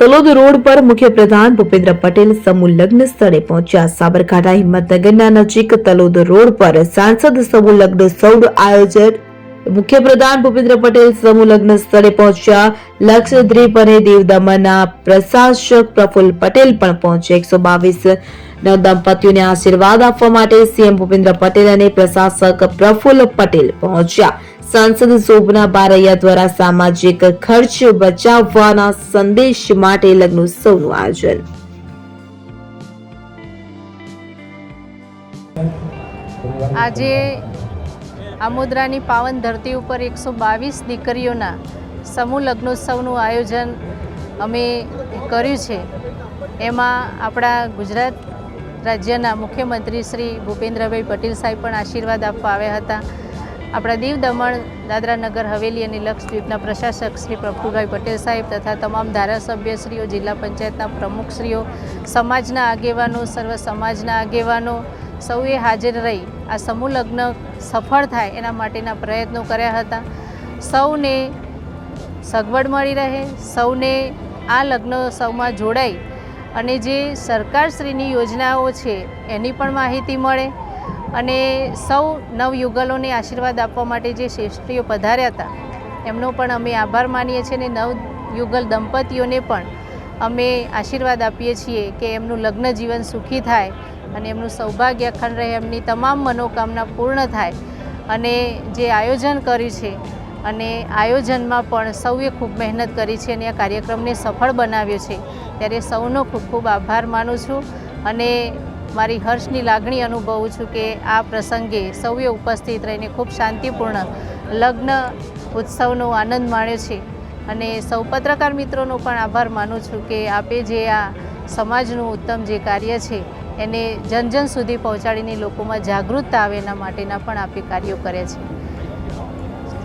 Talod road પર મુખ્યપ્રધાન ભૂપેન્દ્ર પટેલ સમૂહ લગ્ન સ્થળે પહોંચ્યા। સાબરકાંઠા હિંમતનગરના નજીક તલોદ રોડ પર સાંસદ સમૂહ લગ્ન સૌનું આયોજન। મુખ્યપ્રધાન ભૂપેન્દ્ર પટેલ સમૂહ લગ્ન સ્થળે પહોંચ્યા। લક્ષદ્વીપ અને દીવ દમણના પ્રશાસક પ્રફુલ્લ પટેલ પણ પહોંચ્યા। 122 ના દંપતીઓને આશીર્વાદ આપવા માટે સીએમ ભૂપેન્દ્ર પટેલ અને પ્રશાસક પ્રફુલ્લ પટેલ પહોંચ્યા। सांसद शोभना बारैया द्वारा सामाजिक खर्च बचाववाना संदेश माटे लग्नोत्सवનું आयोजन। આજે આમોદરાની પાવન ધરતી ઉપર 122 દીકરીઓના સમૂહ લગ્નોત્સવનું આયોજન અમે કર્યું છે। એમાં આપણા ગુજરાત રાજ્યના મુખ્યમંત્રી શ્રી ભૂપેન્દ્રભાઈ પટેલ સાહેબ પણ આશીર્વાદ આપવા આવ્યા હતા। આપણા દીવ દમણ દાદરા નગર હવેલી અને લક્ષદ્વીપના પ્રશાસક શ્રી પ્રફુલભાઈ પટેલ સાહેબ તથા તમામ ધારાસભ્યશ્રીઓ, જિલ્લા પંચાયતના પ્રમુખશ્રીઓ, સમાજના આગેવાનો, સર્વ સમાજના આગેવાનો સૌએ હાજર રહી આ સમૂહ લગ્ન સફળ થાય એના માટેના પ્રયત્નો કર્યા હતા। સૌને સગવડ મળી રહે, સૌને આ લગ્નોત્સવમાં જોડાઈ અને જે સરકારશ્રીની યોજનાઓ છે એની પણ માહિતી મળે અને સૌ નવયુગલોને આશીર્વાદ આપવા માટે જે શ્રેષ્ઠીઓ પધાર્યા હતા એમનો પણ અમે આભાર માનીએ છીએ અને નવયુગલ દંપતીઓને પણ અમે આશીર્વાદ આપીએ છીએ કે એમનું લગ્ન જીવન સુખી થાય અને એમનું સૌભાગ્ય અખંડ રહે, એમની તમામ મનોકામના પૂર્ણ થાય। અને જે આયોજન કર્યું છે અને આયોજનમાં પણ સૌએ ખૂબ મહેનત કરી છે અને આ કાર્યક્રમને સફળ બનાવ્યો છે, ત્યારે સૌનો ખૂબ ખૂબ આભાર માનું છું અને મારી હર્ષની લાગણી અનુભવું છું કે આ પ્રસંગે સૌએ ઉપસ્થિત રહીને ખૂબ શાંતિપૂર્ણ લગ્ન ઉત્સવનો આનંદ માણ્યો છે। અને સૌ પત્રકાર મિત્રોનો પણ આભાર માનું છું કે આપે જે આ સમાજનું ઉત્તમ જે કાર્ય છે એને જન જન સુધી પહોંચાડીને લોકોમાં જાગૃતતા આવે એના માટેના પણ આપે કાર્યો કરે છે।